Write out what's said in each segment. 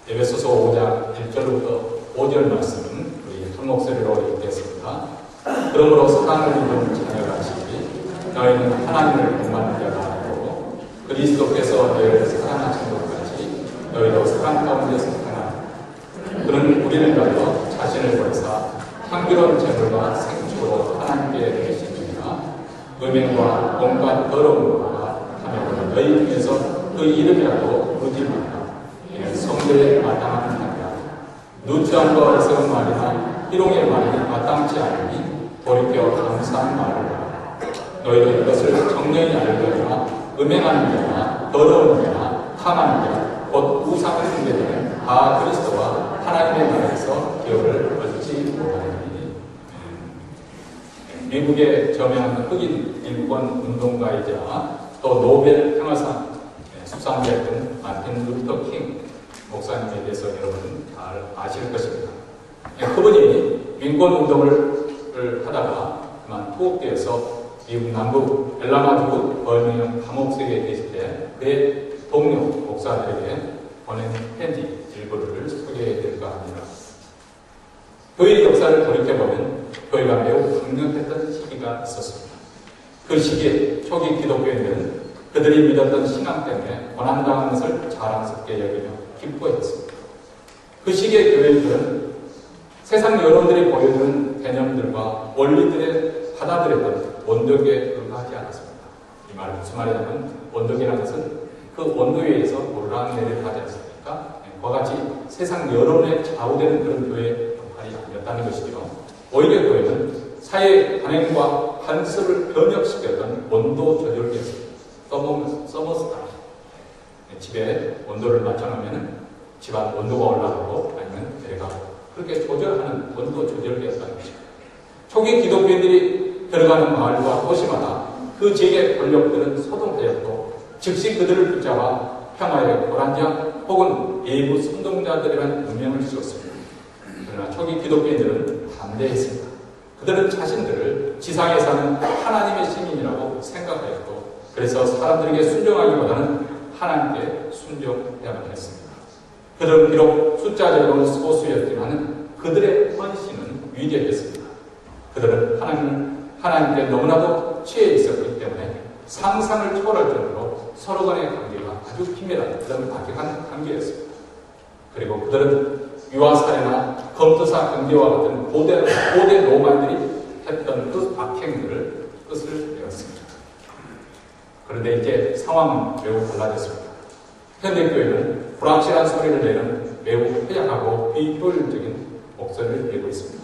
에베소서 5장 1절부터 5절 말씀은 우리 한 목소리로 읽겠습니다. 그러므로 사랑을 입은 자녀같이 너희는 하나님을 본받는 자가 아니고 그리스도께서 너희를 사랑하신 것까지 너희도 사랑 가운데서 행하라. 그는 우리를 가져 자신을 버리사 향기로운 제물과 생축으로 하나님께 드리시느니라. 음행과 온갖 더러움과 하며 너희 중에서 그 이름이라도 부르지 말라. 이는 성들에 마땅한 말이라. 누추함과 어리석은 말이나 희롱의 말이 마땅치 않으니 돌이켜 감사한 말을 하라. 너희도 이것을 정령히 알거니와 음행하는 자나 더러운 자나 탐하는 자, 곧 우상을 숭배자는 다 그리스도와 하나님의 나라에서 기업을 얻지 못하느니. 미국의 저명한 흑인 인권 운동가이자 또 노벨 평화상 수상자였던 마틴 루터 킹 목사님에 대해서 여러분 잘 아실 것입니다. 그분이 인권 운동을 하다가 그만 투옥되어서 미국 남부 엘라마주 버밍엄 감옥석에 계실 때 그의 동료 목사들에게 보낸 편지 일부를 소개해드릴까 합니다. 교회 역사를 돌이켜보면 교회가 매우 강력했던 시기가 있었습니다. 그 시기에 초기 기독교인들은 그들이 믿었던 신앙 때문에 고난당하는 것을 자랑스럽게 여기며 기뻐했습니다. 그 시기의 교회들은 세상 여론들이 보여주는 개념들과 원리들에 받아들였던 원덕에 불과하지 않았습니다. 이 말은 무슨 말이냐면 원덕이라는 것은 그 원도에 의해서 오르락내리락 하지 않습니까? 그와 같이 세상 여론에 좌우되는 그런 교회의 역할이 아니었다는 것이죠. 오히려 교회는 사회 관행과 관습을 변혁시켰던 원도 조절기였습니다. 서머스타. 집에 온도를 맞춰놓으면 집안 온도가 올라가고 아니면 내려가고 그렇게 조절하는 원도 조절기였다는 것이죠. 초기 기독교인들이 들어가는 마을과 도시마다 그 지역의 권력들은 소동하였고 즉시 그들을 붙잡아 평화의 고란자 혹은 예부 선동자들이라는 누명을 씌웠습니다. 그러나 초기 기독교인들은 반대했습니다. 그들은 자신들을 지상에 사는 하나님의 시민이라고 생각하였고 그래서 사람들에게 순종하기보다는 하나님께 순종해야만 했습니다. 그들은 비록 숫자적으로는 소수였지만 그들의 헌신은 위대했습니다. 그들은 하나님께 너무나도 취해 있었기 때문에 상상을 초월할 정도로 서로 간의 관계가 아주 긴밀한 그런 막연한 관계였습니다. 그리고 그들은 유아살이나 검투사 경제와 같은 고대 로마인들이 했던 그 악행들을 끝을 내었습니다. 그런데 이제 상황은 매우 달라졌습니다. 현대교회는 불확실한 소리를 내는 매우 회약하고 비효율적인 목소리를 내고 있습니다.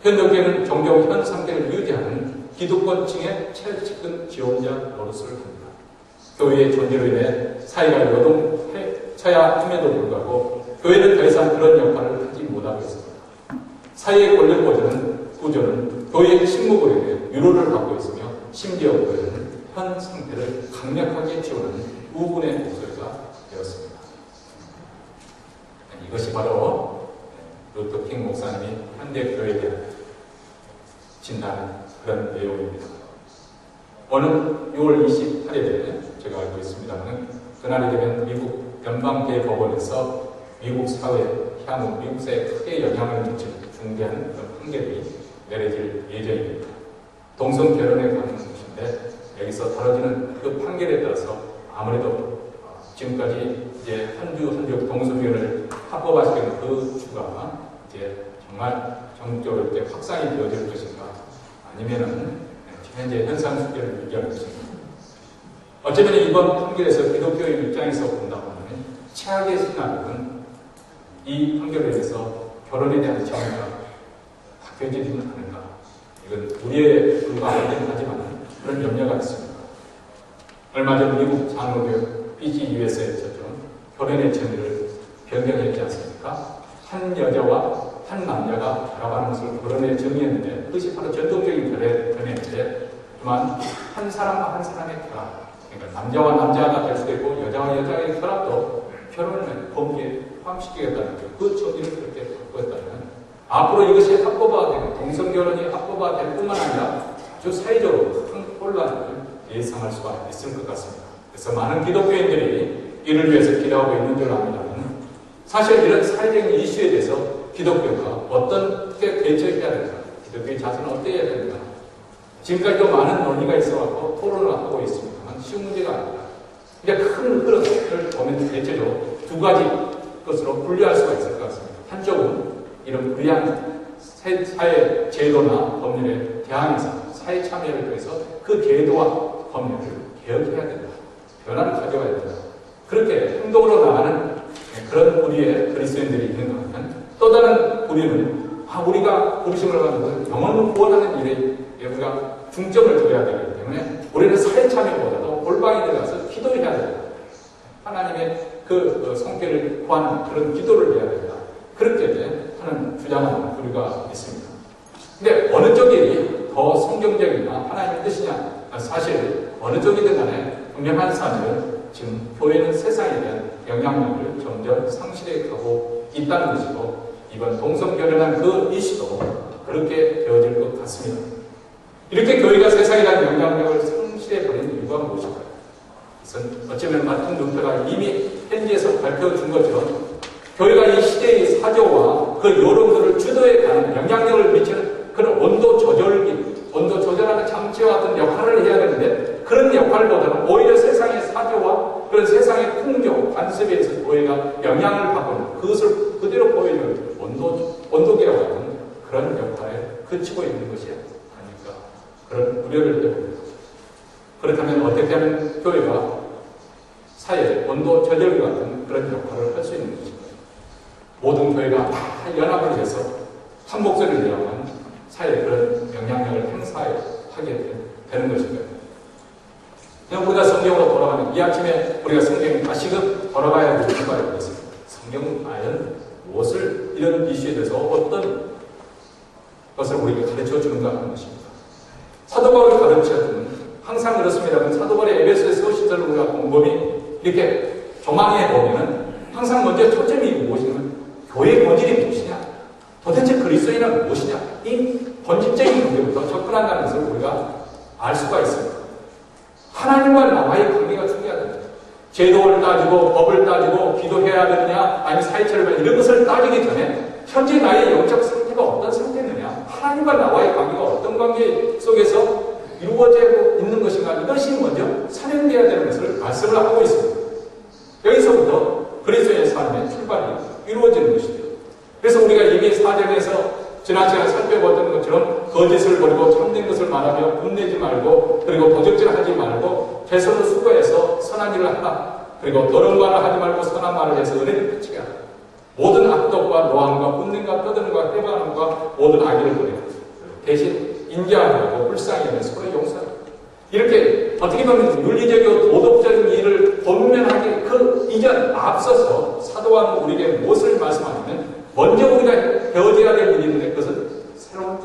현대교회는 종종 현 상태를 유지하는 기득권층의 최측근 지원자 노릇을 합니다. 교회의 존재로 인해 사회가 요동쳐야 함에도 불구하고 교회는 더 이상 그런 역할을 하지 못하고 있습니다. 사회의 권력 구조는 교회의 침묵으로 인해 유로를 받고 있으며 심지어 교회는 현 상태를 강력하게 지원하는 우군의 목소리가 되었습니다. 이것이 바로 루터 킹 목사님이 현대교회에 대한 진단하는 그런 내용입니다. 오늘 6월 28일에 제가 알고 있습니다만 그날이 되면 미국 연방대법원에서 미국 사회, 향후 미국 사회에 크게 영향을 미칠 중대한 그런 판결이 내려질 예정입니다. 동성 결혼에 관한 것인데 여기서 다뤄지는 그 판결에 따라서 아무래도 지금까지 이제 한 주 동성결혼을 합법화시키는 그 주가 이제 정말 전국적으로 이렇게 확산이 되어질 것인가 아니면은 현재 현상 수준을 유지할 것인가. 어쩌면 이번 판결에서 기독교의 입장에서 본다고 하면 최악의 시나리오는 이 판결에 대해서 결혼에 대한 정의가 바뀌어지지는 않을까. 이건 우리의 불가하긴 하지만 그런 염려가 있습니다. 얼마 전 미국 장로교회 BGUS에서 결혼의 정의를 변경했지 않습니까? 한 여자와 한 남자가 결합하는 것을 결혼의 정의했는데 그것이 바로 전통적인 결혼인데 그만 한 사람과 한 사람의 결합, 그러니까 남자와 남자가 될 수도 있고 여자와 여자의 결합도 결혼을 범위에 포함시키겠다는 거죠. 그 정의를 그렇게 바꾸었다면 앞으로 이것이 합법화되는 동성결혼이 합법화될 뿐만 아니라 아주 사회적으로 큰 혼란을 예상할 수가 있을 것 같습니다. 그래서 많은 기독교인들이 이를 위해서 기도하고 있는 줄 압니다만 사실 이런 사회적인 이슈에 대해서 기독교가 어떻게 대처해야 될까? 기독교의 자세는 어떻게 해야 될까? 지금까지도 많은 논의가 있어서 토론을 하고 있습니다만 쉬운 문제가 아닙니다. 이제 큰 흐름을 보면 대체적으로 두 가지 것으로 분류할 수가 있을 것 같습니다. 한쪽은 이런 불리한 사회 제도나 법률에 대항해서 사회 참여를 통해서 그 제도와 법률을 개혁해야 된다. 변화를 가져와야 된다. 그렇게 행동으로 나가는 그런 우리의 그리스도인들이 있는가 하면 또 다른 우리는 우리가 부르심을 받는 영혼을 구원하는 일에 우리가 중점을 둬야 되기 때문에 우리는 사회 참여보다도 골방에 들어가서 기도해야 된다. 하나님의 그 성격을 구하는 그런 기도를 해야 된다. 그렇게 하는 주장은 우리가 있습니다. 근데 어느 쪽이 더 성경적이나 하나님의 뜻이냐? 사실 어느 쪽이든 간에 분명한 사실은 지금 교회는 세상에 대한 영향력을 점점 상실해 가고 있다는 것이고 이번 동성결연한 그 이슈도 그렇게 되어질 것 같습니다. 이렇게 교회가 세상에 대한 영향력을 상실해버린 이유가 무엇일까요? 그것은 어쩌면 마틴 루터가 이미 편지에서 밝혀준 것처럼 교회가 이 시대의 사조와 그 여론들을 주도해가는 영향력을 미치는 그런 온도 조절하는 장치와 같은 역할을 해야 되는데 그런 역할보다는 오히려 세상의 사조와 그런 세상의 풍조, 관습에 의해서 교회가 영향을 받고 그것을 그대로 보여주는 온도계와 같은 그런 역할에 그치고 있는 것이 아닐까 그런 우려를 해봅니다. 그렇다면 어떻게 하면 교회가 사회 온도 조절과 같은 그런 역할을 할 수 있는 것인가요? 모든 교회가 다 연합을 해서 한 목소리를 내야만 사회에 그런 영향력을 행사하게 되는 것인가요? 그냥 우리가 성경으로 돌아가는 이 아침에 우리가 성경에 다시금 돌아가야 될 이유가 있습니다. 성경은 과연 무엇을 이런 이슈에 대해서 어떤 것을 우리에게 가르쳐 주는가 하는 것입니다. 사도 바울이 가르쳐주는 항상 그렇습니다만 사도 바울의 에베소서 시절을 우리가 곰곰이 이렇게 조망해 보면은 항상 먼저 초점이 무엇이냐면 교회의 본질이 무엇이냐, 도대체 그리스도인은 무엇이냐, 이 본질적인 문제부터 접근한다는 것을 우리가 알 수가 있습니다. 하나님과 나와의 관계가 중요하다. 제도를 따지고 법을 따지고 기도해야 되느냐 아니면 사회철학 이런 것을 따지기 전에 현재 나의 영적 상태가 어떤 상태느냐, 하나님과 나와의 관계가 어떤 관계 속에서 이루어지고 있는 것인가, 이것이 먼저 사명되어야 되는 것을 말씀을 하고 있습니다. 여기서부터 그리스도의 삶의 출발이 이루어지는 것이죠. 그래서 우리가 이미 4장에서 지난 시간에 살펴봤던 것처럼 거짓을 버리고 참된 것을 말하며 분내지 말고 그리고 도적질하지 말고 최선을 수고해서 선한 일을 하라. 그리고 더러운 말을 하지 말고 선한 말을 해서 은혜를 그치게 하라. 모든 악독과 노함과 분냄과 떠드는과 해방함과 모든 악의를 버리고 대신 인자하고 불쌍히 하며 서로 용서하라. 이렇게 어떻게 보면 윤리적이고 도덕적인 일을 권면하기 그 이전 앞서서 사도와는 우리에게 무엇을 말씀하냐면 먼저 우리가 배워져야 될 일이 있는데 그것은 새로운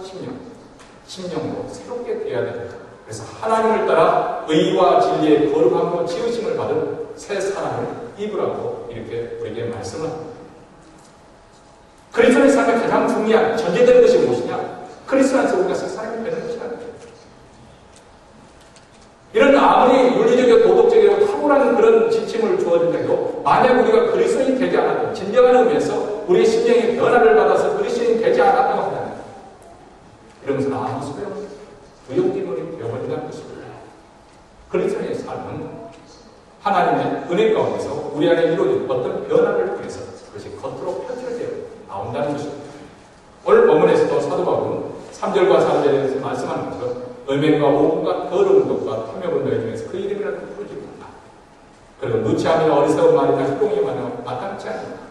심령으로 새롭게 되어야 됩니다. 그래서 하나님을 따라 의와 진리의 거룩함으로 지으심을 받은 새 사람을 입으라고 이렇게 우리에게 말씀을 합니다. 그리스도의 삶에 가장 중요한 전제되는 것이 무엇이냐? 그리스도 안에서 우리가 사람이 되는 것이 아닙니다. 이런 아무리 윤리적이고 도덕적이고 탁월한 그런 지침을 주어진다 해도 만약 우리가 그리스도인이 되지 않았고 진정한 의미에서 우리의 심령의 변화를 받아서 그리스도인이 되지 않았다고 한다면 이런 것은 아무 소용 무용지물이 되어버린다는 것입니다. 그리스도인의 삶은 하나님의 은혜 가운데서 우리 안에 이루어진 어떤 변화를 통해서 그것이 겉으로 표출되어 나온다는 것입니다. 오늘 본문에서도 사도 바울은 3절과 4절에서 말씀하는 것처럼 음행과 오금과 더러운 것과 탐욕을 너희 중에서 그 이름이라도 부르지 못한다. 그리고 누치함이나 어리석은 말이나 희롱이나 마땅치 않는다.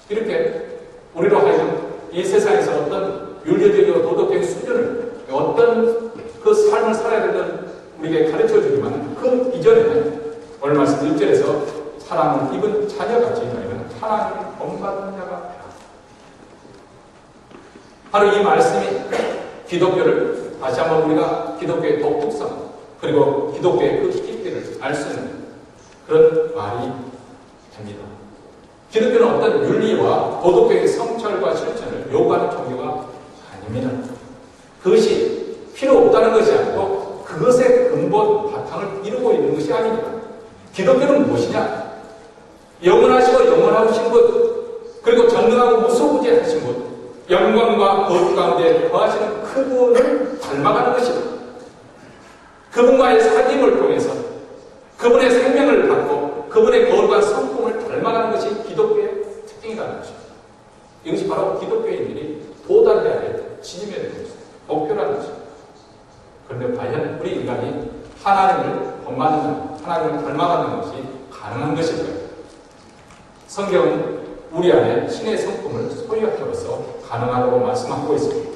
이렇게 우리로 하여금 이 세상에서 어떤 윤리적이고 도덕적인 수준을 어떤 그 삶을 살아야 되는 우리에게 가르쳐 주지만 그 이전에는 오늘 말씀 1절에서 사랑을 입은 자녀같이 너희는 하나님을 본받는 자가 되라. 바로 이 말씀이 기독교를 다시 한번 우리가 기독교의 독특성 그리고 기독교의 그 깊이를 알 수 있는 그런 말이 됩니다. 기독교는 어떤 윤리와 도덕적인 성찰과 실천을 요구하는 종교가 아닙니다. 그것이 필요 없다는 것이 아니고 그것의 근본 바탕을 이루고 있는 것이 아닙니다. 기독교는 무엇이냐? 영원하시고 영원하고 아름다우신 분, 그리고 전능하고 무소부지하신 분, 영광과 거룩 가운데 거하시는 그분을 닮아가는 것이다. 그분과의 사귐을 통해서 그분의 생명을 받고 그분의 거룩한 성품을 닮아가는 것이 기독교의 특징이라는 것입니다. 이것이 바로 기독교인들이 도달해야 될 지침해야 될 것입니다. 목표라는 것입니다. 그런데 과연 우리 인간이 하나님을 본받는, 하나님을 닮아가는 것이 가능한 것일까요? 성경은 우리 안에 신의 성품을 소유함으로써 가능하다고 말씀하고 있습니다.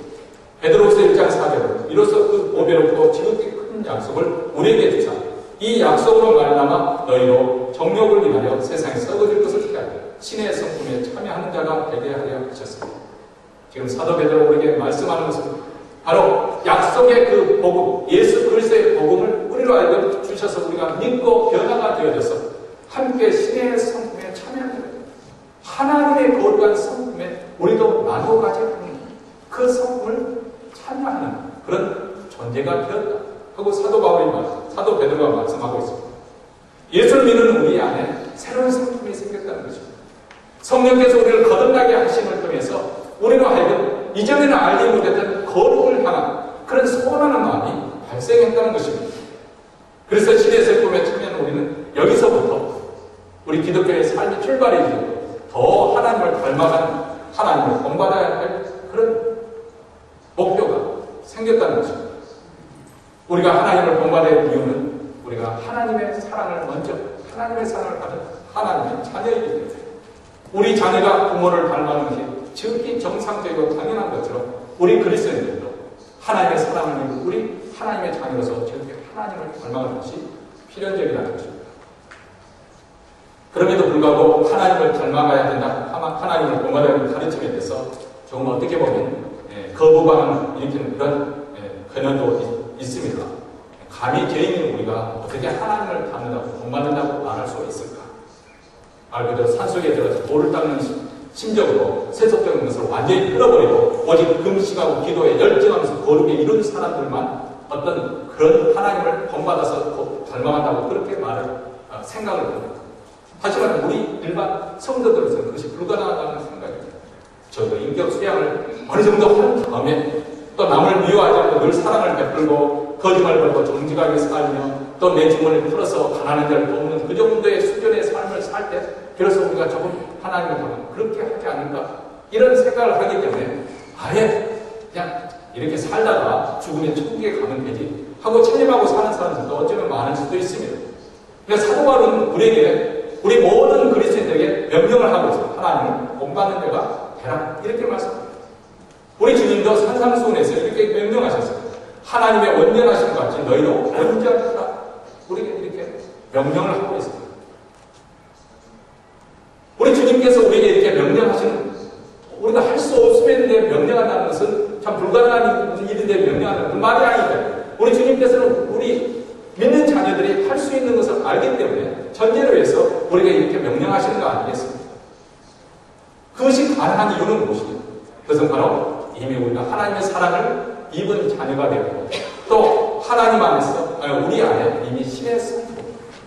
베드로후서 1장 4절은 이로써 그 보배롭고 지극히 큰 약속을 우리에게 주사 이 약속으로 말미암아 너희로 정욕을 인하여 세상에 썩어질 것을 피하여 신의 성품에 참여하는 자가 되게 하려 하셨습니다. 지금 사도 베드로가 우리에게 말씀하는 것은 바로 약속의 그 복음, 예수 그리스도의 복음을 우리로 알고 주셔서 우리가 믿고 변화가 되어져서 함께 신의 성품에 참여하는 거예요. 하나님의 거룩한 성품에 우리도 나눠 가지는 그 성품을 참여하는 그런 존재가 되었다 하고 사도 베드로가 말씀하고 있습니다. 예수를 믿는 우리 안에 새로운 성품이 생겼다는 것입니다. 성령께서 우리를 거듭나게 하심을 통해서 우리로 하여금 이전에는 알지 못했던 거룩을 향한 그런 소원하는 마음이 발생했다는 것입니다. 그래서 신의 성품에 참여하는 우리는 여기서부터 우리 기독교의 삶이 출발이 되고 더 하나님을 닮아가는, 하나님을 본받아야 할 그런 목표가 생겼다는 것입니다. 우리가 하나님을 본받아야 할 이유는 우리가 하나님의 사랑을 먼저, 하나님의 사랑을 받은 하나님의 자녀이기 때문에 우리 자녀가 부모를 닮아가는 것이 지극히 정상적이고 당연한 것처럼 우리 그리스도인들도 하나님의 사랑을 믿고 우리 하나님의 자녀로서 지극히 하나님을 닮아가는 것이 필연적이라는 것입니다. 그럼에도 불구하고 하나님을 닮아가야 된다, 하나님을 본받아야 하는 가르침에 대해서 조금 어떻게 보면 거부감을 일으키는 그런 견해도 있습니다. 감히 죄인인 우리가 어떻게 하나님을 닮는다고 본받는다고 말할 수가 있을까? 말 그대로 산속에 들어가서 돌을 닦는 심적으로 세속적인 것을 완전히 끊어버리고 오직 금식하고 기도에 열정하면서 거룩에 이룬 사람들만 어떤 그런 하나님을 본받아서 닮아간다고 그렇게 생각을 합니다. 하지만 우리 일반 성도들로서는 그것이 불가능하다는 생각입니다. 저도 인격 수양을 어느 정도 한 다음에 또 남을 미워하지 않고 늘 사랑을 베풀고 거짓말 걸고 정직하게 살며 또 내 주머니를 풀어서 가난한 자를 돕는 그 정도의 수준의 삶을 살 때 그래서 우리가 조금 하나님을 보면 그렇게 하지 않을까 이런 생각을 하기 때문에 아예 그냥 이렇게 살다가 죽으면 천국에 가면 되지 하고 체념하고 사는 사람들도 어쩌면 많을 수도 있습니다. 그러니까 사도 바울은 우리 모든 그리스도인들에게 명령을 하고 있습니다. 하나님을 본받는 자가 되라 이렇게 말씀합니다. 우리 주님도 산상수훈에서 이렇게 명령하셨습니다. 하나님의 온전하신 것 같이 너희도 온전하라 우리에게 이렇게 명령을 하고 있습니다. 우리 주님께서 우리에게 이렇게 명령하시는 우리가 할 수 없으면 명령한다는 것은 참 불가능한 일인데 명령하는 그 말이 아니다. 우리 주님께서는 우리 믿는 자녀들이 할 수 있는 것을 알기 때문에 전제를 위해서 우리가 이렇게 명령하시는 거 아니겠습니까? 그것이 가능한 이유는 무엇이냐? 그것은 바로 이미 우리가 하나님의 사랑을 입은 자녀가 되고 또 하나님 안에서 우리 안에 이미 신의 성품,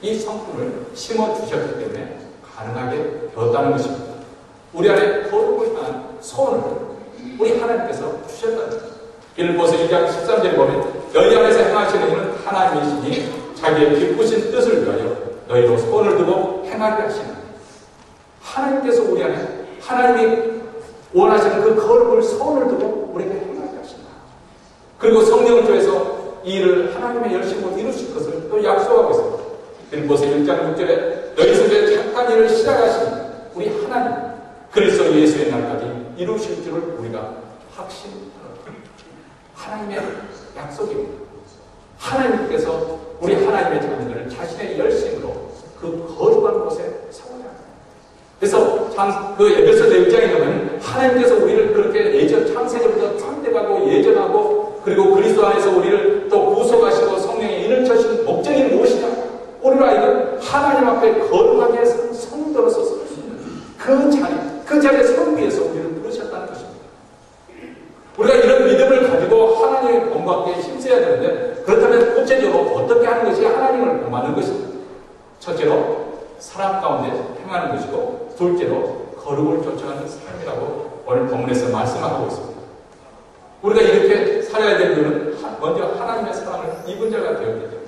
이 성품을 심어주셨기 때문에 가능하게 되었다는 것입니다. 우리 안에 거룩을 향한 소원을 우리 하나님께서 주셨다는 것입니다. 빌립보서 2장 13절에 보면 너희 안에서 행하시는 이는 하나님이시니 자기의 기쁘신 뜻을 위하여 너희로 소원을 두고 행하게 하시는 하나님께서 우리 안에 하나님이 원하시는 그 거룩을 소원을 두고 우리에게 행하게 하신다. 그리고 성령을 통해서 이 일을 하나님의 열심으로 이루실 것을 또 약속하고 있습니다. 빌립보서 1장 6절에 너희 속에 착한 일을 시작하신 우리 하나님 그리스도 예수의 날까지 이루실 줄을 우리가 확신합니다. 하나님의 약속입니다. 하나님께서 우리 하나님의 자녀들을 자신의 열심으로 그 거룩한 곳에 세워야 합니다. 그래서 그 에베소서 1장에 보면 하나님께서 우리를 그렇게 예전 창세전부터 선택하고 예전하고 그리고 그리스도 안에서 우리를 또 구속하시고 성령의 인을 쳐신 목적이 무엇이냐? 우리로 하여금 하나님 앞에 거룩하게 성도로서 설 수 있는 그 자리에 서기 위해서 우리를 부르셨다는 것입니다. 우리가 이런 믿음을 가지고 하나님의 본받기에 힘써야 되는데 그렇다면 구체적으로 어떻게 하는 것이 하나님을 본받는 것입니다. 첫째로 사람 가운데 행하는 것이고 둘째로 거룩을 쫓아가는 삶이라고 오늘 본문에서 말씀하고 있습니다. 우리가 이렇게 살아야 될 이유는 먼저 하나님의 사랑을 입은 자가 되어야 되죠.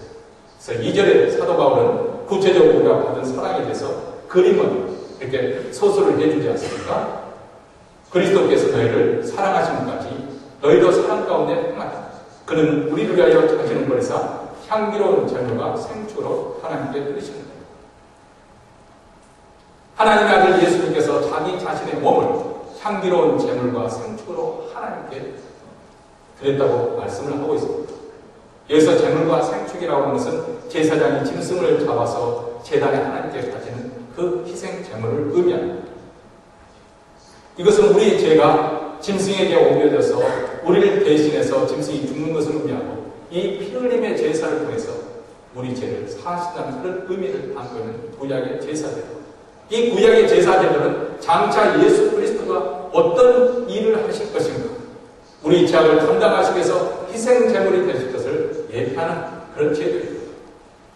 그래서 2절에 사도 바울은 구체적으로 우리가 받은 사랑에 대해서 그림은 이렇게 서술을 해주지 않습니까? 그리스도께서 너희를 사랑하심까지 너희도 사랑 가운데 행하라. 그는 우리를 위하여 자신을 버리사 향기로운 제물과 생축으로 하나님께 드리십니다. 하나님의 아들 예수님께서 자기 자신의 몸을 향기로운 제물과 생축으로 하나님께 드렸다고 말씀을 하고 있습니다. 여기서 제물과 생축이라고 하는 것은 제사장이 짐승을 잡아서 제단에 하나님께 바치는 그 희생 제물을 의미합니다. 이것은 우리 죄가 짐승에게 옮겨져서 우리를 대신해서 짐승이 죽는 것을 의미하고 이 피 흘림의 제사를 통해서 우리 죄를 사하신다는 그런 의미를 담고 있는 구약의 제사제도. 이 구약의 제사제도는 장차 예수 그리스도가 어떤 일을 하실 것인가, 우리 죄악을 담당하시기 위해서 희생 제물이 되실 것을 예표하는 그런 제도입니다.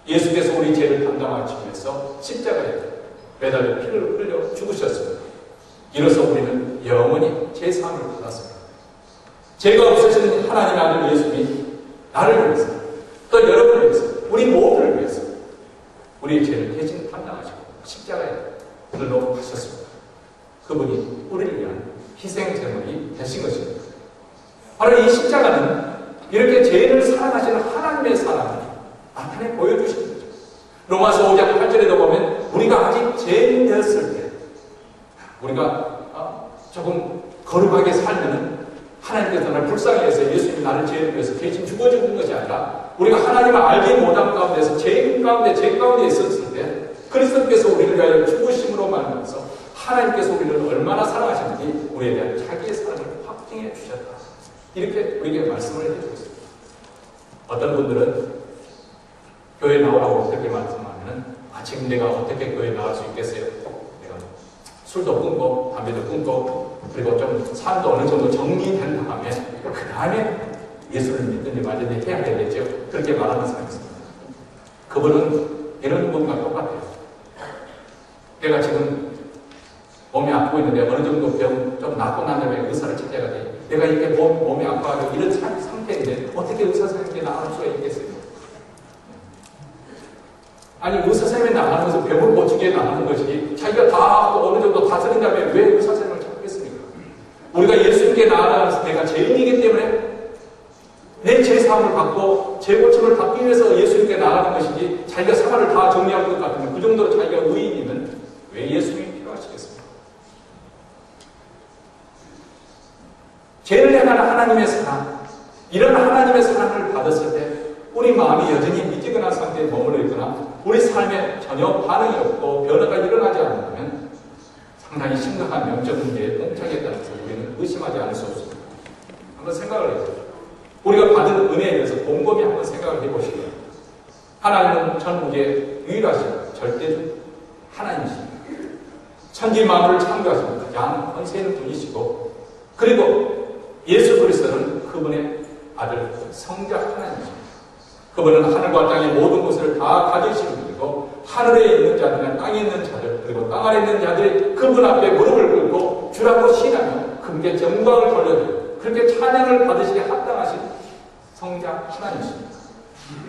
예수께서 우리 죄를 담당하시기 위해서 십자가에 매달려 피를 흘려 죽으셨습니다. 이로써 우리는 영원히 제사함을 받았습니다. 죄가 없으신 하나님의 아들 예수님이 나를 위해서, 또 여러분을 위해서, 우리 모두를 위해서 우리의 죄를 대신 담당하시고 십자가에 들러 가셨습니다. 그분이 우리를 위한 희생 제물이 되신 것입니다. 바로 이 십자가는 이렇게 죄인을 사랑하시는 하나님의 사랑을 나타내 보여주시는 거죠. 로마서 5장 8절에도 보면 우리가 아직 죄인 되었을 때 우리가 조금 거룩하게 살면은 하나님께서 나를 불쌍히 해서 예수님이 나를 죄를 위해서 대신 죽어주는 것이 아니라 우리가 하나님을 알지 못한 가운데서 죄 가운데 있었을 때 그리스도께서 우리를 위하여 죽으심으로 말미암아서 하나님께서 우리를 얼마나 사랑하시는지 우리에 대한 자기의 사랑을 확증해 주셨다. 이렇게 우리에게 말씀을 해주고 있습니다. 어떤 분들은 교회 나오라고 그렇게 말씀하면 지금 내가 어떻게 교회 나올 수 있겠어요? 내가 술도 끊고 담배도 끊고 그리고 좀 삶도 어느 정도 정리된 다음에 그 다음에 예수를 믿든지 말든지 해야 되겠죠. 그렇게 말하는 사람이 있습니다. 그분은 이런 분과 똑같아요. 내가 지금 몸이 아프고 있는데 어느 정도 병 좀 낫고 난 다음에 의사를 찾아야 돼. 내가 이렇게 몸이 아파하고 이런 상태인데 어떻게 의사 선생님께 나갈 수가 있겠어요? 아니 의사 선생님이 나가는 것은 병을 고치게 나가는 것이지 자기가 다 어느 정도 다스린 다음에 왜 의사 선생님을 찾겠습니까? 우리가 예수님께 나아가서 내가 죄인이기 때문에 내 죄사함을 받고 죄고침을 받기 위해서 예수님께 나아가는 것이지 자기가 사과를 다 정리할 것 같으면 그 정도로 자기가 의인이면 왜 예수님이 필요하시겠습니까? 죄를 행하는 하나님의 사랑, 이런 하나님의 사랑을 받았을 때 우리 마음이 여전히 미지근한 상태에 머물러 있거나 우리 삶에 전혀 반응이 없고 변화가 일어나지 않는다면 상당히 심각한 영적 문제에 봉착했다는 것을 우리는 의심하지 않을 수 없습니다. 한번 생각을 해보세요. 우리가 받은 은혜에 대해서 곰곰이 한번 생각을 해보시고요. 하나님은 전우주의 유일하신 절대적 하나님이십니다. 천지 만물을 창조하신 가장 권세 있는 분이시고 그리고 예수 그리스도는 그분의 아들 성자 하나님이십니다. 그분은 하늘과 땅의 모든 것을 다 가지시는 분이고 하늘에 있는 자들이나 땅에 있는 자들 그리고 땅 아래 있는 자들이 그분 앞에 무릎을 꿇고 주라고 신하며 그분께 영광을 돌려드리고 그렇게 찬양을 받으시게 합당하신 성자 하나님이십니다.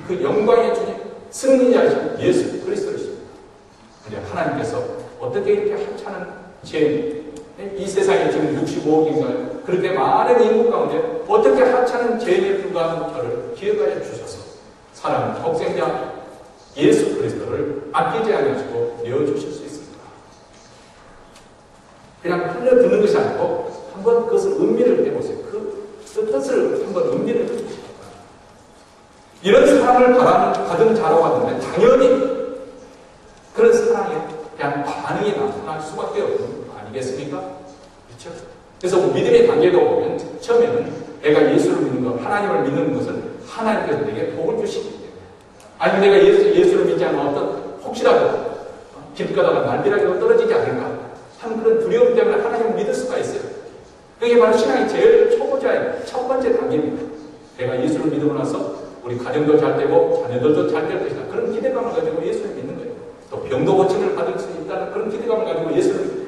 그 영광의 주님 승리자이신 예수 그리스도이십니다. 그런데 하나님께서 어떻게 이렇게 하찮은 죄인 이 세상에 지금 65억인가요? 그렇게 많은 인구 가운데 어떻게 하찮은 죄인에 불과한 저를 기억하여 주셔서 사랑하는 독생자 예수 그리스도를 아끼지 않으시고 내어주실 수 있습니다. 그냥 흘려드는 것이 아니고 한번 그것을 음미를 해보세요. 그 뜻을 한번 음미를 해보십시오. 이런 사랑을 받은 자로 봤는데 당연히 그런 사랑에 대한 반응이 나타날 수밖에 없는 거 아니겠습니까? 그렇죠? 그래서 믿음의 단계도 보면 처음에는 내가 예수를 믿는 것, 하나님을 믿는 것은 하나님께서 내게 복을 주시기 때문에 아니면 내가 예수를 믿지 않으면 어떤 혹시라도 길 가다가 날벼락으로 떨어지지 않을까 하는 그런 두려움 때문에 하나님을 믿을 수가 있어요. 그게 바로 신앙의 제일 초보자의 첫 번째 단계입니다. 내가 예수를 믿고 나서 우리 가정도 잘 되고 자녀들도 잘 될 것이다. 그런 기대감을 가지고 예수를 믿는 거예요. 또 병도 고침을 받을 수 있다는 그런 기대감을 가지고 예수를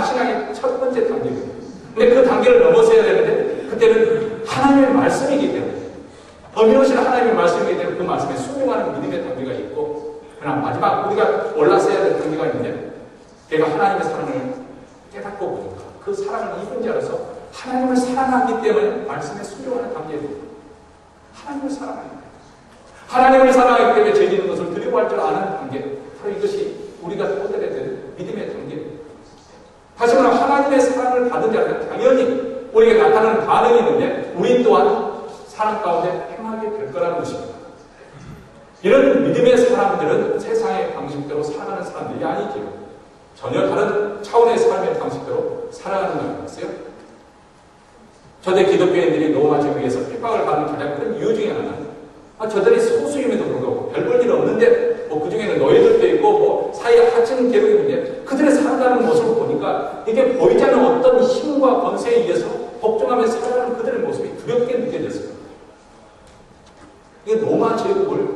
신앙의 첫 번째 단계입니다. 근데 그 단계를 넘어서야 되는데 그때는 하나님의 말씀이기 때문에 어미노신 하나님의 말씀이기 때문에 그 말씀에 순종하는 믿음의 단계가 있고 그러나 마지막 우리가 올라서야 될 단계가 있는데 내가 하나님의 사랑을 깨닫고 보니까 그 사랑을 입은 자로서 하나님을 사랑하기 때문에 말씀에 순종하는 단계입니다. 하나님을 사랑하는 거예요. 하나님을 사랑하기 때문에 죄지는 것을 두려워할 줄 아는 단계, 바로 이것이 우리가 얻어야 될 믿음의 단계입니다. 다시 말하면 하나님의 사랑을 받은 자는 당연히 우리에게 나타나는 반응이 있는데 우리 또한 사랑 가운데 행하게 될 거라는 것입니다. 이런 믿음의 사람들은 세상의 방식대로 살아가는 사람들이 아니지요. 전혀 다른 차원의 삶의 방식대로 살아가는 거였어요. 저대 기독교인들이 로마 제국에서 핍박을 받는 가장 큰 이유 중에 하나는 저들이 소수임에도 불구하고 별 볼 일 없는데 그 중에는 너희들도 있고 사회 하층 계급인데 그들의 살아가는 모습을 보니까 이게 보이지 않는 어떤 힘과 권세에 의해서 복종하며 살아가는 그들의 모습이 두렵게 느껴졌습니다. 이게 로마 제국을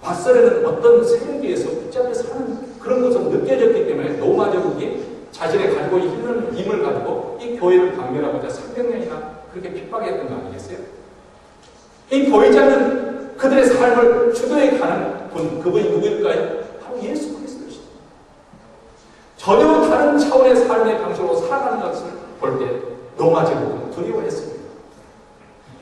맞서려는 어떤 세력에 의해서 붙잡혀 사는 그런 것을 느껴졌기 때문에 로마 제국이 자신의 가지고 있는 힘을 가지고 이 교회를 박멸하고자 300년이나 그렇게 핍박했던 거 아니겠어요? 이 보이지 않는 그들의 삶을 주도해 가는 분, 그분이 누구일까요? 바로 예수 그리스도시죠. 전혀 다른 차원의 삶의 방식으로 살아가는 것을 볼 때 로마 제국은 두려워했습니다.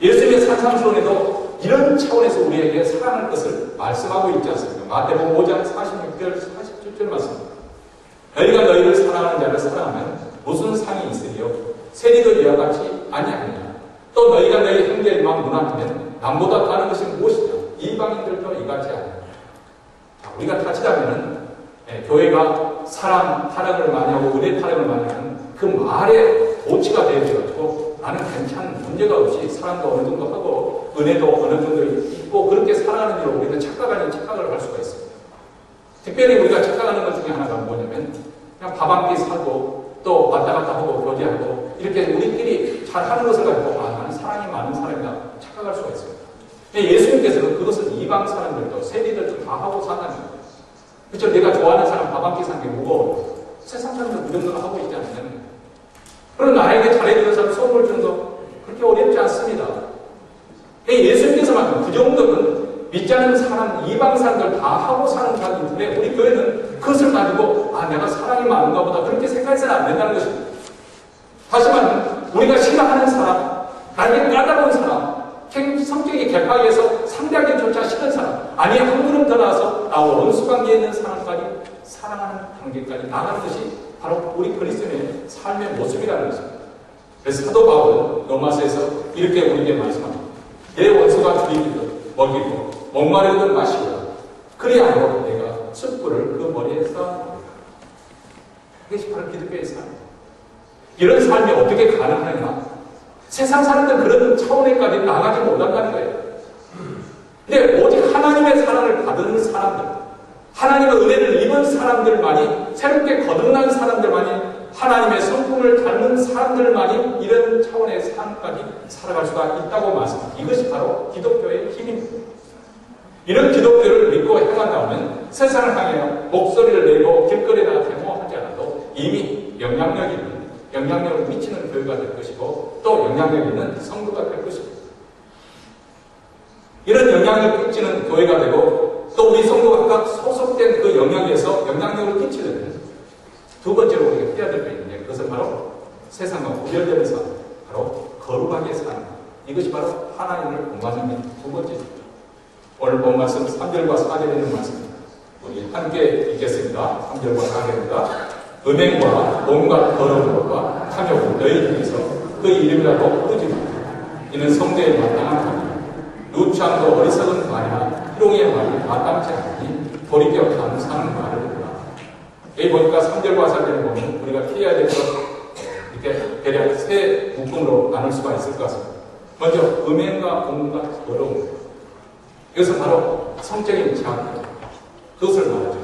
예수님의 산상수훈에도 이런 차원에서 우리에게 사랑할 것을 말씀하고 있지 않습니까? 마태복음 5장 46절, 47절 말씀입니다. 너희가 너희를 사랑하는 자를 사랑하면 무슨 상이 있으리요? 세리도 이와 같이 아니하느냐? 또 너희가 너희 형제의 마음 문화하면 남보다 다른 것이 무엇이냐? 이방인들도 이같이 아니하느냐? 우리가 타치자면은 교회가 사랑을 많이 하고 은혜 타령을 많이 하는 그 말에 도치가 되어져가지고 나는 괜찮은 문제가 없이 사랑도 어느 정도 하고 은혜도 어느 정도 있고 그렇게 살아가는 일로 우리는 착각을 할 수가 있습니다. 특별히 우리가 착각하는 것 중에 하나가 뭐냐면 그냥 밥 한 끼 살고 또 왔다 갔다 하고 교제하고 이렇게 우리끼리 잘하는 것을 가지고 나는 사랑이 많은 사람이다 착각할 수가 있습니다. 예수님께서는 그것을 이방 사람들도 세리들도 다 하고 산다는 거예요. 그렇죠? 내가 좋아하는 사람 밥 한 끼 사는 게 무거워. 세상 사람들 그 정도는 하고 있지 않느냐는 거예요. 그럼 나에게 잘해주는 사람 선물 주는 거 그렇게 어렵지 않습니다. 예수님께서만 그 정도는 믿지 않는 사람, 이방 사람들 다 하고 사는 사람인데 우리 교회는 그것을 가지고 내가 사랑이 많은가 보다 그렇게 생각해서는 안 된다는 것입니다. 다시 말하면 우리가 싫어하는 사람, 나에게 까다로운 사람, 성격이 개파해서 상대하기조차 싫은 사람, 아니 한 걸음 더 나아서 나와 원수관계에 있는 사람까지 사랑하는 단계까지 나가는 것이 바로 우리 그리스도인의 삶의 모습이라는 것입니다. 그래서 사도 바울은 로마서에서 이렇게 우리에게 말씀합니다. 내 원수가 주이기든 먹이고 목마르든 마시고 그리하여 내가 숯불을 그 머리에 쌓아놓으리라. 이것이 바로 기독교의 삶입니다. 이런 삶이 어떻게 가능하냐? 세상 사람들은 그런 차원에까지 나가지 못한다는 거예요. 근데 오직 하나님의 사랑을 받은 사람들, 하나님의 은혜를 입은 사람들만이, 새롭게 거듭난 사람들만이, 하나님의 성품을 닮은 사람들만이 이런 차원의 삶까지 살아갈 수가 있다고 말씀합니다. 이것이 바로 기독교의 힘입니다. 이런 기독교를 믿고 행한다면 세상을 향해 목소리를 내고 길거리에다 데모하지 않아도 이미 영향력을 미치는 교회가 될 것이고 또 영향력 있는 성도가 될 것입니다. 이런 영향력을 끼치는 교회가 되고 또 우리 성도가 각각 소속된 그 영향에서 영향력을 끼치려면 두 번째로 우리가 해야 될 게 있는데 그것은 바로 세상과 구별되는 삶, 바로 거룩하게 사는 것. 이것이 바로 하나님을 공부하는 두 번째입니다. 오늘 본 말씀 3절과 4절에 있는 말씀입니다. 우리 함께 읽겠습니다. 3절과 4절입니다. 음행과 온갖 더러운 것과 탐욕을 너희 중에서 그 이름이라도 꾸짖으라. 이는 성도의 마땅한 말이라. 누추함도 어리석은 말이나 희롱의 말이 마땅치 않으니 돌이켜 감사하는 말을 듣라. 여기 보니까 3절과 4절에 보면 우리가 피해야 될 것 이렇게 대략 세 묶음으로 나눌 수가 있을 것 같습니다. 먼저 음행과 온갖 더러운 것. 이것은 바로 성적인 제한입니다. 그것을 말하죠.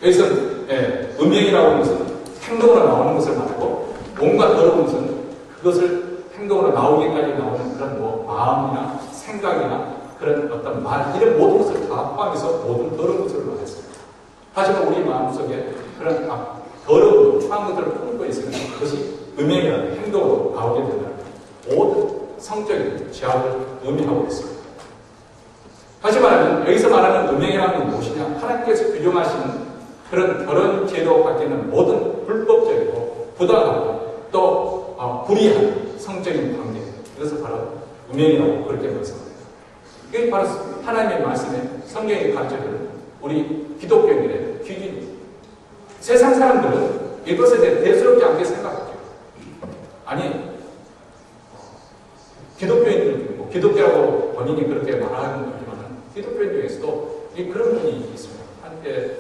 여기서는 음행이라고 하는 것은 행동으로 나오는 것을 말하고 온갖 더러운 것은 그것을 행동으로 나오기까지 나오는 그런 마음이나 생각이나 그런 어떤 말 이런 모든 것을 다 포함해서 모든 더러운 것을 말했습니다. 하지만 우리 마음속에 그런 더러운 추한 것들을 품고 있으면 그것이 음행이라는 행동으로 나오게 된다는 모든 성적인 죄악을 의미하고 있습니다. 다시 말하면 여기서 말하는 음행이라는 건 무엇이냐? 하나님께서 규정하시는 그런 결혼 제도 밖에는 모든 불법적이고 부당하고 또 불의한 성적인 관계, 그래서 바로 음행이라고 그렇게 말씀합니다. 이게 바로 하나님의 말씀에 성경이 가르쳐주는 우리 기독교인들의 기준입니다. 세상 사람들은 이것에 대해 대수롭지 않게 생각하죠. 아니, 기독교인들, 기독교라고 본인이 그렇게 말하는 거지만 기독교인 중에서도 그런 분이 있습니다. 한때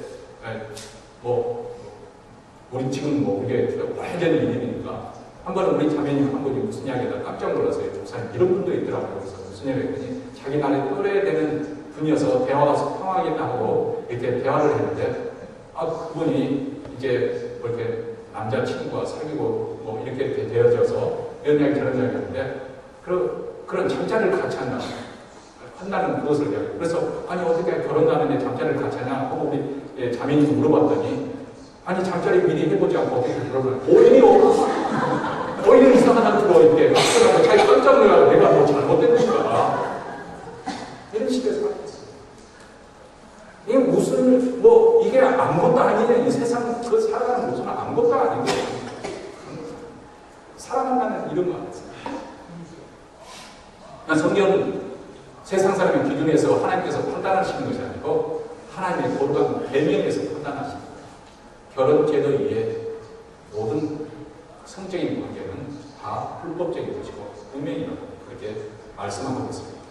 우리 지금 이게 오래된 일이니까 한 번은 우리 자매님 한 분이 무슨 이야기다 깜짝 놀랐어요. 목사님 이런 분도 있더라고요. 그래서 무슨 이야기했더니 자기 나이 또래 되는 분이어서 대화가 통하겠다 하고 이렇게 대화를 했는데 그분이 이제 이렇게 남자친구와 사귀고 이렇게 되어져서 이런 이야기 저런 이야기 하는데 그런 잠자리를 같이 한다는 그것을 이야기해요. 그래서 아니 어떻게 결혼하는데 잠자리를 같이 하냐 하고 우리 자매님이 물어봤더니 아니 잠자리 미리 해보지 않고 어떻게 결혼을 오히려 이상하다는 거 이렇게 막상 자기 깜짝 놀라서 내가 뭐 잘못됐는가 이런 식의 생각했어요. 이게 무슨 이게 아무것도 아니네. 이 세상 그 살아가는 무슨 아무것도 아니고 사랑한다는 이런 거 같았어요. 성경은 세상 사람의 기준에서 하나님께서 판단하시는 것이 아니고 하나님의 거룩한 계명에서 판단하십니다. 결혼 제도 이외에 모든 성적인 관계는 다 불법적인 것이고 음행이라고 그렇게 말씀하고 있습니다.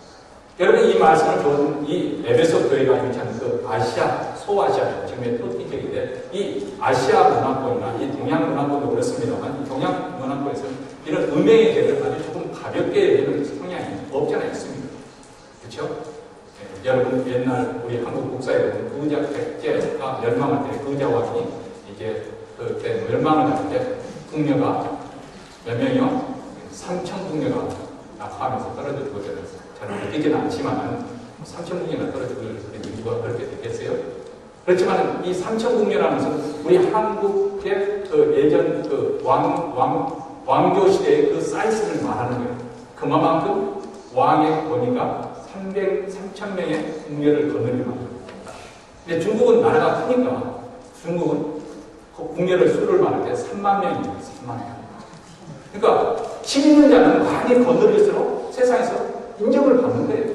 여러분 이 말씀을 좋은 이 에베소 교회가 위치하는 그 아시아, 소아시아 지금의 터키적인데 이 아시아 문화권이나 이 동양 문화권도 그렇습니다만 이 동양 문화권에서는 이런 음행의 죄를 아주 조금 가볍게 여기는 성향이 없지 않아 있습니다. 그렇죠? 여러분 옛날 우리 한국 국사에 보면 의자 백제가 멸망할 때 의자 왕이 이제 그때 멸망을 할 때 궁녀가 몇 명이요? 3천 궁녀가 낙하하면서 떨어져 죽었잖아요. 저는 느끼지는 않지만 3천 궁녀가 떨어져 죽는 이유가 그렇게 됐겠어요? 그렇지만 이 3천 궁녀라는 것은 우리 한국의 그 예전 그 왕조 시대의 그 사이즈를 말하는 거예요. 그만큼 왕의 권위가 3,000명의 궁녀를 거느리는 겁니다. 근데 중국은 나라가 크니까 중국은 그 궁녀를 수를 말할 때 3만 명입니다. 3만 명. 그러니까 12년자는 많이 거느릴수록 세상에서 인정을 받는 거예요.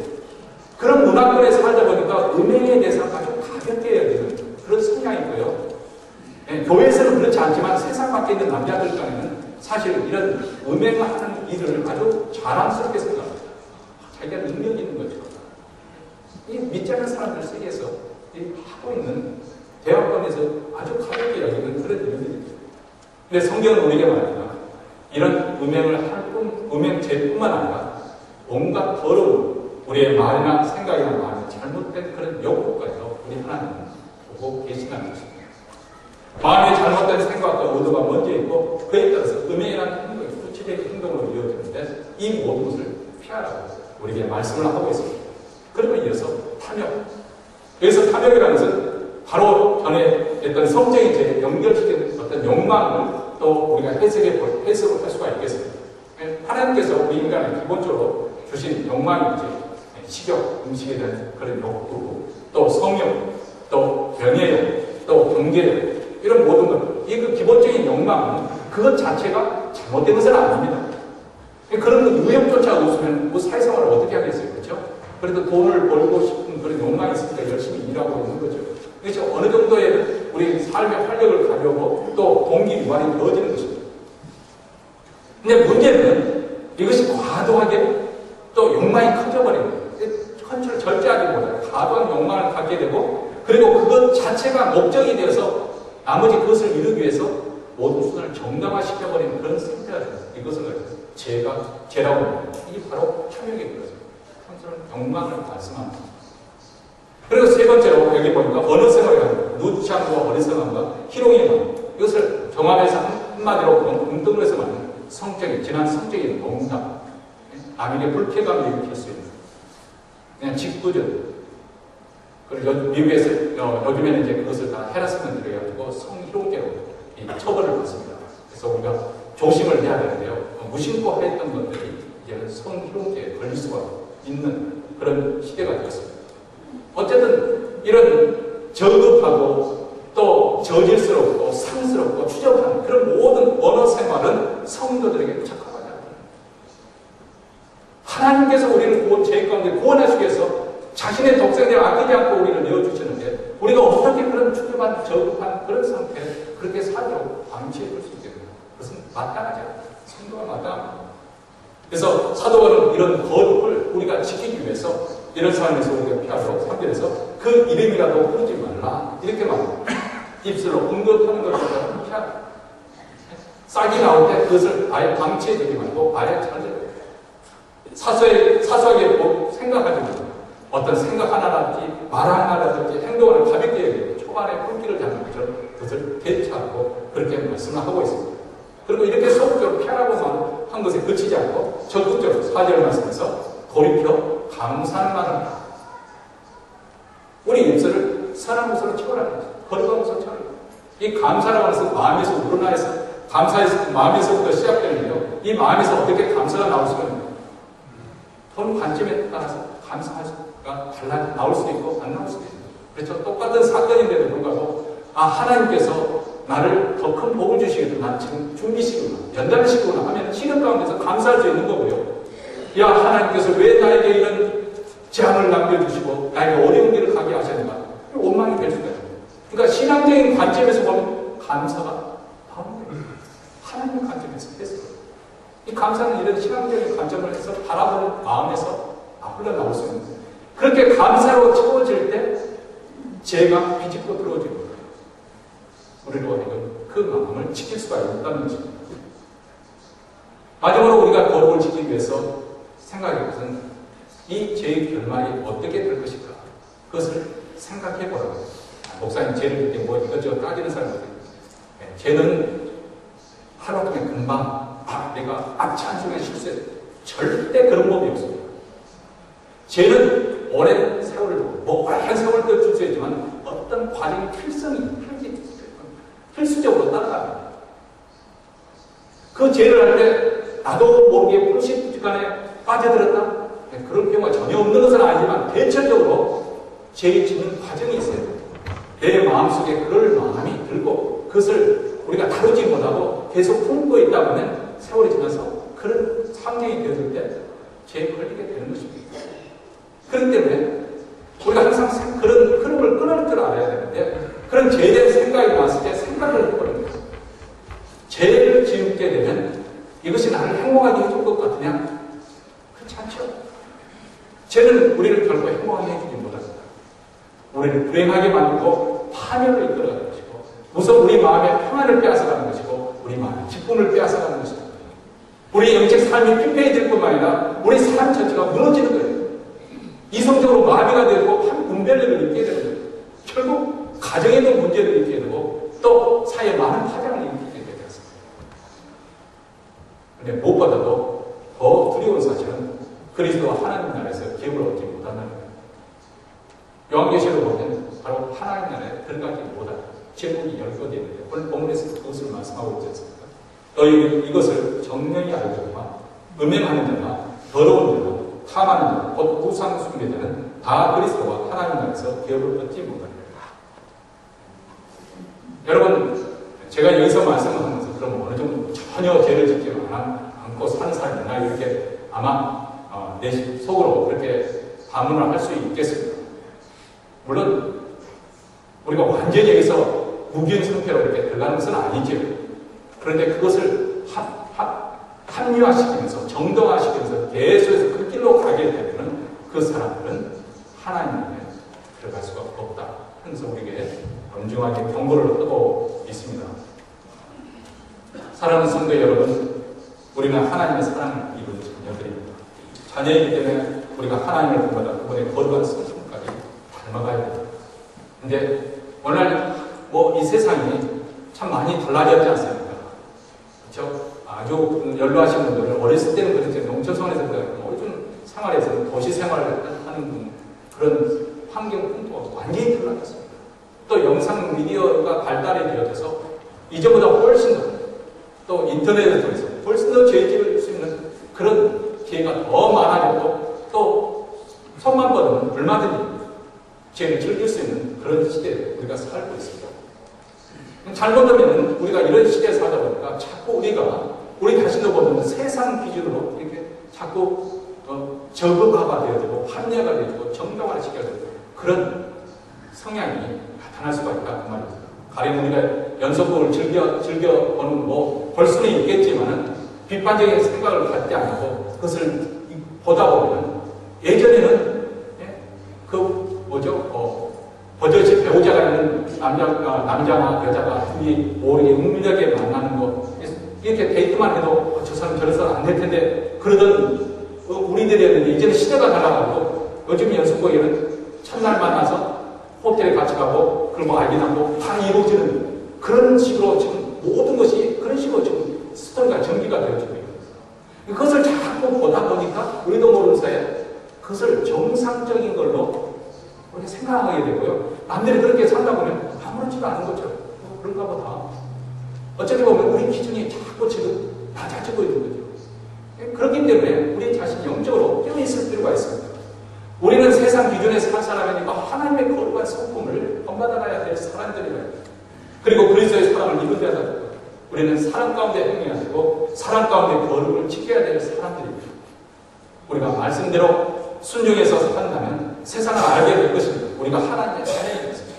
그런 문화권에 살다 보니까 음행에 대해서 아주 가볍게 여기는 그런 성향이고요. 교회에서는 그렇지 않지만 세상 밖에 있는 남자들 중에는 사실 이런 음행하는 일을 아주 자랑스럽게 생각합니다. 자기가 능력이 있는 거죠. 이 믿지 않는 사람들 세계에서 하고 있는 대화권에서 아주 가볍게 여기는 그런 일들이죠. 근데 성경은 우리에게 말합니다. 이런 음행죄뿐만 아니라 온갖 더러운 우리의 말이나 생각이나 마음이 잘못된 그런 욕구까지도 우리 하나님은 보고 계신다는 것입니다. 마음의 잘못된 생각과 의도가 먼저 있고 그에 따라서 음행이라는 행동이 구체적인 행동으로 이루어지는데 이 모든 것을 피하라고 우리에게 말씀을 하고 있습니다. 그리고 이어서 탐욕. 여기서 탐욕이라는 것은 바로 전에 했던 성적인 죄에 연결시키는 어떤 욕망을 또 우리가 해석을 할 수가 있겠습니다. 하나님께서 우리 인간에 기본적으로 주신 욕망이 이제 식욕, 음식에 대한 그런 욕구, 또 성욕, 또 연애욕, 또 경계욕 이런 모든 것, 이 그 기본적인 욕망은 그것 자체가 잘못된 것은 아닙니다. 그런 유형조차 없으면 뭐 사회생활을 어떻게 하겠어요, 그렇죠? 그래도 돈을 벌고 싶은 그런 욕망이 있으니까 열심히 일하고 있는 거죠. 그래서 어느 정도의 우리 삶의 활력을 가려고 또 동기 유발이 되어지는 것입니다. 근데 문제는 이것이 과도하게 또 욕망이 커져버리는 거예요. 컨트롤 절제하지 못해요. 과도한 욕망을 갖게 되고 그리고 그것 자체가 목적이 되어서 나머지 그것을 이루기 위해서 모든 수단을 정당화시켜버리는 그런 상태가 됩니다. 이것을 죄라고 합니다. 이게 바로 탐욕의 그것입니다. 컨트롤 욕망을 말씀합니다. 그리고 세 번째로 여기 보니까 언어생활이 합니다. 누추함과 어리석음과 희롱의 마음. 이것을 종합해서 한마디로 운동을 해서 말하는 성적인, 진한 성적인 농담. 남에게 불쾌감을 일으킬 수 있는 그냥 직구전. 그리고 미국에서 요즘에는 이제 그것을 다 헤라스먼트로 해가지고 성희롱죄로 이 처벌을 받습니다. 그래서 우리가 조심을 해야 되는데요. 무심코 했던 것들이 이제는 성희롱죄에 걸릴 수가 있는 그런 시대가 되었습니다. 어쨌든 이런 저급하고 또 저질스럽고 상스럽고 추접한 그런 모든 언어 생활은 성도들에게 착각하지 않습니다. 하나님께서 우리를 죄 가운데 구원하시기 위해서 자신의 독생자를 아끼지 않고 우리를 내어주시는데 우리가 어떻게 그런 추접한 저급한 그런 상태에 그렇게 살도록 방치해 줄 수 있겠느냐. 그것은 마땅하지 않습니다. 성도가 마땅합니다. 그래서 사도가는 이런 거룩을 우리가 지키기 위해서 이런 상황에서 우리가 피하도록 3절에서 그 이름이라도 부르지 말라 이렇게 말합니다. 입술로 언급하는 것보다 피하라. 싹이 나올 때 그것을 아예 방치해 두지 말고 아예 찾으라. 사소하게 생각하지 말고 어떤 생각 하나라든지 말 하나라든지 행동 하나 가볍게 해야 되고 초반에 불길을 잡는 것처럼 그것을 대처하고 그렇게 말씀을 하고 있습니다. 그리고 이렇게 소극적으로 피하라고만 한 것에 그치지 않고 적극적으로 4절 말씀에서 돌이켜 감사는 말한다. 우리 입술을 선한 것으로 채워라는 거죠. 거룩한 것으로 채워라. 이 감사라고 해서 마음에서 우러나서 감사에서 마음에서부터 시작되는데요. 이 마음에서 어떻게 감사가 나올 수가 있는가? 본 관점에 따라서 감사할 수가 달라 나올 수도 있고 안 나올 수도 있습니다. 그렇죠? 똑같은 사건인데도 불구하고 하나님께서 나를 더 큰 복을 주시겠구나. 난 지금 준비시키구나. 연단시키구나 하면 시련 가운데서 감사할 수 있는 거고요. 야, 하나님께서 왜 나에게 이런 재앙을 남겨주시고 나에게 어려운 길을 가게 하셨는가? 원망이 될 수가 있어요. 그러니까 신앙적인 관점에서 보면 감사가 나오는 거예요. 하나님의 관점에서 했어요. 이 감사는 이런 신앙적인 관점을 해서 바라보는 마음에서 흘러나올 수 있는 거예요. 그렇게 감사로 채워질 때 죄가 비집고 들어오지 못해요. 우리로 하여금 그 마음을 지킬 수가 있다는 것입니다. 마지막으로 우리가 거룩을 지키기 위해서 생각할 것은 이 죄의 결말이 어떻게 될 것인가. 그것을 생각해 보라고. 목사님 죄를 질 때 뭐 이것저것 따지는 사람들이 죄는 하루 동안 금방 내가 찬송에 실수해. 절대 그런 법이 없습니다. 죄는 오랜 세월을 두고 오랜 세월도 줄 수 있지만 어떤 과정이 필수적으로 따라갑니다. 그 죄를 할 때 나도 모르게 불식간에 빠져들었다. 그런 경우가 전혀 없는 것은 아니지만 대체적으로 죄의 짓는 과정이 있어요. 내 마음속에 그럴 마음이 들고 그것을 우리가 다루지 못하고 계속 품고 있다 보면 세월이 지나서 그런 상황이 되어질 때 죄에 걸리게 되는 것입니다. 그렇기 때문에 우리가 항상 그런 흐름을 끊을 줄 알아야 되는데 그런 죄에 대한 생각이 나왔을 때 생각을 해버립니다. 죄를 지게 되면 이것이 나를 행복하게 해줄 것 같으냐? 그렇지 않죠. 죄는 우리를 결코 행복하게 해주지 못합니다. 우리를 불행하게 만들고 파멸로 이끌어가는 것이고 우선 우리 마음의 평안을 빼앗아가는 것이고 우리 마음의 기쁨을 빼앗아가는 것입니다. 우리 영적 삶이 피폐해질 뿐만 아니라 우리 삶 전체가 무너지는 거예요. 이성적으로 마비가 되고 한 분별력을 느끼게 되는 거예요. 결국 가정에도 문제를 느끼게 되고 또 사회에 많은 파장을 일으키게 되었습니다. 그런데 무엇보다도 더 두려운 사실은 그리스도와 하나님 나라에서 기업을 얻지 못한다는 거예요. 요한계시록을 보면 바로 하나님 나라에 들어가지 못한 제국이 열 것이 있는데 오늘 본문에서 그것을 말씀하고 있지 않습니까? 너희 이것을 정령히 알거니와 음행하는 자나 더러운 자나 탐하는 자, 곧 우상 숭배자는 다 그리스도와 하나님 나라에서 기업을 얻지 못합니다. 여러분, 제가 여기서 말씀하면서 그럼 어느 정도 전혀 죄를 짓지 않고 사는 사람이나 이렇게 아마 내 속으로 그렇게 반문을 할 수 있겠습니다. 물론 우리가 완전히 여기서 무기한 상태로 이렇게 들어가는 것은 아니죠. 그런데 그것을 합리화시키면서 정당화시키면서 계속해서 그 길로 가게 되면 그 사람들은 하나님에 들어갈 수가 없다. 그래서 우리에게 엄중하게 경고를 하고 있습니다. 사랑하는 성도 여러분, 우리는 하나님의 사랑을 입은 자녀들입니다. 자녀이기 때문에 우리가 하나님을 본받아 그분의 거룩한 성품까지 닮아가야 됩니다. 근데 오늘 이 세상이 참 많이 달라졌지 않습니까? 그렇죠? 아주 연로하신 분들은 어렸을 때는 그렇죠. 농촌성에서 요즘 생활에서는 도시 생활을 하는 그런 환경 풍토가 완전히 달라졌습니다. 또 영상 미디어가 발달이 되어져서 이전보다 훨씬 또 인터넷을 통해서 훨씬 더 죄 지을 수 있는 그런 기회가 더 많아졌고 또 손만 뻗으면 얼마든지 죄를 즐길 수 있는 그런 시대에 우리가 살고 있습니다. 잘못하면 우리가 이런 시대에 살다 보니까 자꾸 우리 자신도 보면 세상 기준으로 이렇게 자꾸 저급화가 되어지고 합리화가 되어지고 정당화를 시켜야 되고 그런 성향이 나타날 수가 있다 그 말입니다. 가령 우리가 연속극을 즐겨보는 볼 수는 있겠지만 비판적인 생각을 갖지 않고 그것을 보다 보면 예전에는 버젓이 배우자가 있는 남자나 여자가 둘이 모르게 은밀하게 만나는 거 이렇게 데이트만 해도 저 사람 저런 사람 안 될 텐데 그러던 우리들이었는데 이제는 시대가 달라가지고 요즘 연습곡에는 첫날 만나서 호텔에 같이 가고 그걸 뭐 알게 나고 다 이루어지는 그런 식으로 지금 모든 것이 그런 식으로 지금 스토리가 전기가 되어지고 있는 거예요. 그것을 자꾸 보다 보니까 우리도 모르는 사이에 그것을 정상적인 걸로 우리가 생각하게 되고요. 남들이 그렇게 살다 보면 아무렇지도 않은 것처럼 그런가 보다. 어떻게 보면 우리 기준이 자꾸 지금 낮아지고 있는 거죠. 그렇기 때문에 우리 자신이 영적으로 깨어있을 필요가 있습니다. 우리는 세상 기준에 살 사람이니까 하나님의 거룩한 성품을 본받아야 될 사람들이라. 그리고 그리스도의 사랑을 입어야 되고 우리는 사랑 가운데 행해야 되고 사랑 가운데 거룩을 지켜야 될 사람들입니다. 우리가 말씀대로 순종해서 산다면 세상을 알게 될 것입니다. 우리가 하나님의 자녀인 것입니다.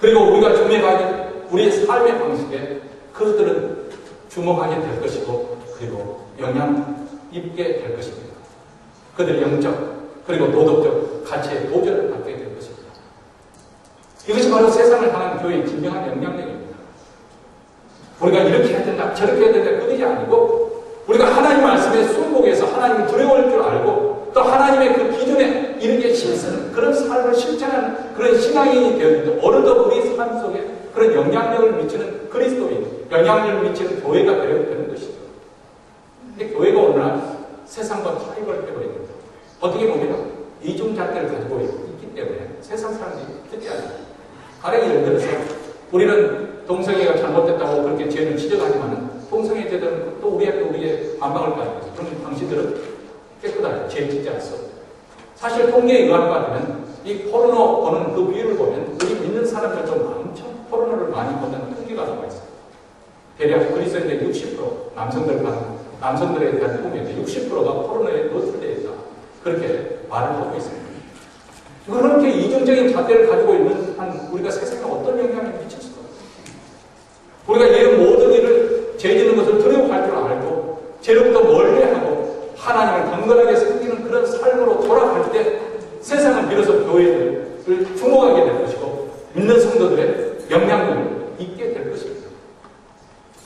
그리고 우리가 주목하는 우리의 삶의 방식에 그것들은 주목하게 될 것이고 그리고 영향 입게 될 것입니다. 그들의 영적 그리고 도덕적 가치에 도전을 받게 될 것입니다. 이것이 바로 세상을 향한 교회의 진정한 영향력입니다. 우리가 이렇게 해야 된다 저렇게 해야 된다 그것이 아니고 우리가 하나님 말씀에 순복해서 하나님을 두려워할 줄 알고 또 하나님의 그 기준에 이르게 실천하는 그런 삶을 실천하는 그런 신앙인이 되었는데 어느덧 우리 삶 속에 그런 영향력을 미치는 그리스도인, 영향력을 미치는 교회가 되는 것이죠. 근데 교회가 오늘날 세상과 타협을 해버린 겁니다. 어떻게 보면 이중잣대를 가지고 있기 때문에 세상 사람들이 듣지 않아요. 가령 예를 들어서 우리는 동성애가 잘못됐다고 그렇게 죄를 지적하지만 동성애 제도는 또 우리의 반박을 가지고 있어요. 그러면 당신들은 깨끗하게 죄 짓지 않습니다. 사실 통계에 의한 바되면 이 포르노 보는 그 비율을 보면 우리 믿는 사람들도 엄청 포르노를 많이 본다는 통계가 나와 있어요. 대략 그리스도인들 60% 남성들에 대한 통계인데 60%가 포르노에 노출되어 있다. 그렇게 말을 하고 있습니다. 그렇게 이중적인 잣대를 가지고 있는 한 우리가 세상에 어떤 영향을 미칠 수가 없어요. 우리가 이런 모든 일을 죄 짓는 것을 두려워할 줄 알고 죄로부터 멀리하고 하나님을 강건하게 섬기는 그런 삶으로 돌아갈 때 세상은 비로소 교회를 주목하게 될 것이고 믿는 성도들의 영향력을 있게 될 것입니다.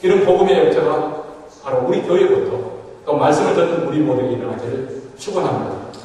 이런 복음의 역사가 바로 우리 교회부터 또 말씀을 듣는 우리 모두에게 일어나기를 축원합니다.